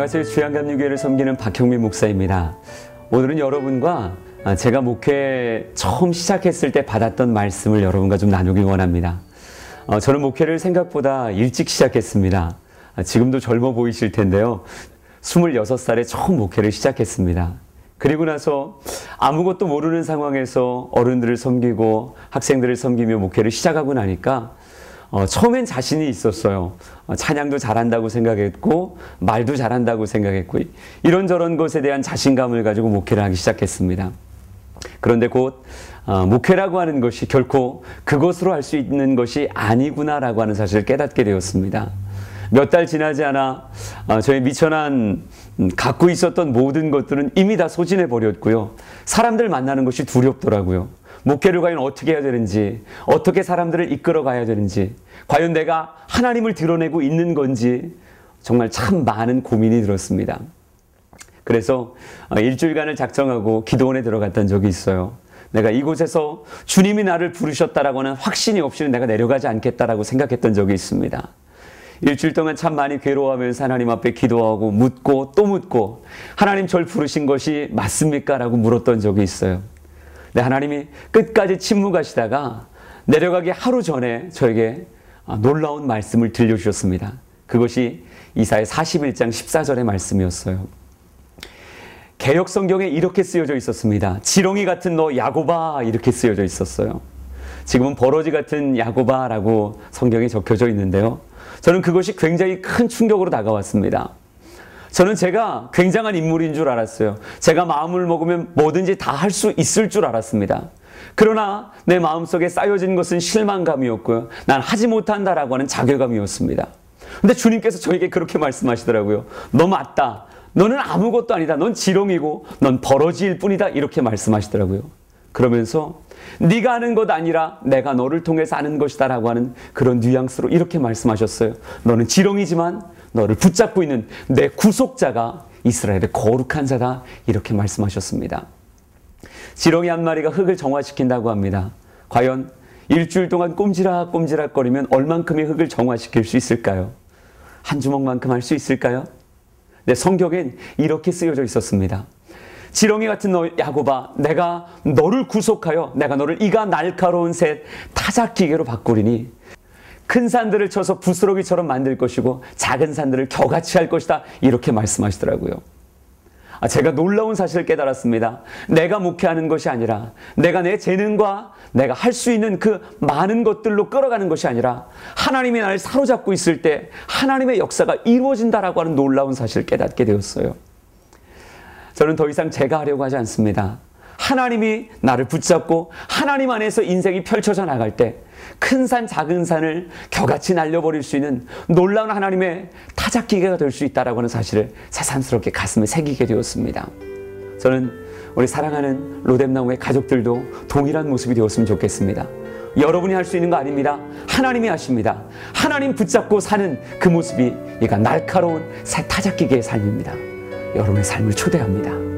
안녕하세요. 주양감리교회를 섬기는 박형민 목사입니다. 오늘은 여러분과 제가 목회 처음 시작했을 때 받았던 말씀을 여러분과 좀 나누길 원합니다. 저는 목회를 생각보다 일찍 시작했습니다. 지금도 젊어 보이실 텐데요. 26살에 처음 목회를 시작했습니다. 그리고 나서 아무것도 모르는 상황에서 어른들을 섬기고 학생들을 섬기며 목회를 시작하고 나니까 처음엔 자신이 있었어요. 찬양도 잘한다고 생각했고 말도 잘한다고 생각했고 이런저런 것에 대한 자신감을 가지고 목회를 하기 시작했습니다. 그런데 곧 목회라고 하는 것이 결코 그것으로 할 수 있는 것이 아니구나라고 하는 사실을 깨닫게 되었습니다. 몇 달 지나지 않아 저의 미천한 갖고 있었던 모든 것들은 이미 다 소진해 버렸고요. 사람들 만나는 것이 두렵더라고요. 목회를 과연 어떻게 해야 되는지, 어떻게 사람들을 이끌어 가야 되는지, 과연 내가 하나님을 드러내고 있는 건지 정말 참 많은 고민이 들었습니다. 그래서 일주일간을 작정하고 기도원에 들어갔던 적이 있어요. 내가 이곳에서 주님이 나를 부르셨다라고 하는 확신이 없이는 내가 내려가지 않겠다라고 생각했던 적이 있습니다. 일주일 동안 참 많이 괴로워하면서 하나님 앞에 기도하고 묻고 또 묻고 하나님 절 부르신 것이 맞습니까? 라고 물었던 적이 있어요. 근데 하나님이 끝까지 침묵하시다가 내려가기 하루 전에 저에게 놀라운 말씀을 들려주셨습니다. 그것이 이사야 41장 14절의 말씀이었어요. 개역 성경에 이렇게 쓰여져 있었습니다. 지렁이 같은 너 야곱아, 이렇게 쓰여져 있었어요. 지금은 버러지 같은 야곱아라고 성경에 적혀져 있는데요. 저는 그것이 굉장히 큰 충격으로 다가왔습니다. 저는 제가 굉장한 인물인 줄 알았어요. 제가 마음을 먹으면 뭐든지 다 할 수 있을 줄 알았습니다. 그러나 내 마음속에 쌓여진 것은 실망감이었고요. 난 하지 못한다라고 하는 자괴감이었습니다. 근데 주님께서 저에게 그렇게 말씀하시더라고요. 너 맞다. 너는 아무것도 아니다. 넌 지렁이고 넌 버러지일 뿐이다. 이렇게 말씀하시더라고요. 그러면서 네가 하는 것 아니라 내가 너를 통해서 하는 것이다 라고 하는 그런 뉘앙스로 이렇게 말씀하셨어요. 너는 지렁이지만 너를 붙잡고 있는 내 구속자가 이스라엘의 거룩한 자다, 이렇게 말씀하셨습니다. 지렁이 한 마리가 흙을 정화시킨다고 합니다. 과연 일주일 동안 꼼지락꼼지락거리면 얼만큼의 흙을 정화시킬 수 있을까요? 한 주먹만큼 할 수 있을까요? 네, 성경엔 이렇게 쓰여져 있었습니다. 지렁이 같은 너 야곱아, 내가 너를 구속하여 내가 너를 이가 날카로운 새 타작기계로 바꾸리니 큰 산들을 쳐서 부스러기처럼 만들 것이고 작은 산들을 겨같이 할 것이다, 이렇게 말씀하시더라고요. 제가 놀라운 사실을 깨달았습니다. 내가 목회하는 것이 아니라 내가 내 재능과 내가 할 수 있는 그 많은 것들로 끌어가는 것이 아니라 하나님이 나를 사로잡고 있을 때 하나님의 역사가 이루어진다라고 하는 놀라운 사실을 깨닫게 되었어요. 저는 더 이상 제가 하려고 하지 않습니다. 하나님이 나를 붙잡고 하나님 안에서 인생이 펼쳐져 나갈 때 큰 산 작은 산을 겨같이 날려버릴 수 있는 놀라운 하나님의 타작기계가 될 수 있다라고 하는 사실을 새삼스럽게 가슴에 새기게 되었습니다. 저는 우리 사랑하는 로뎀나무의 가족들도 동일한 모습이 되었으면 좋겠습니다. 여러분이 할 수 있는 거 아닙니다. 하나님이 하십니다. 하나님 붙잡고 사는 그 모습이 얘가 날카로운 새 타작기계의 삶입니다. 여러분의 삶을 초대합니다.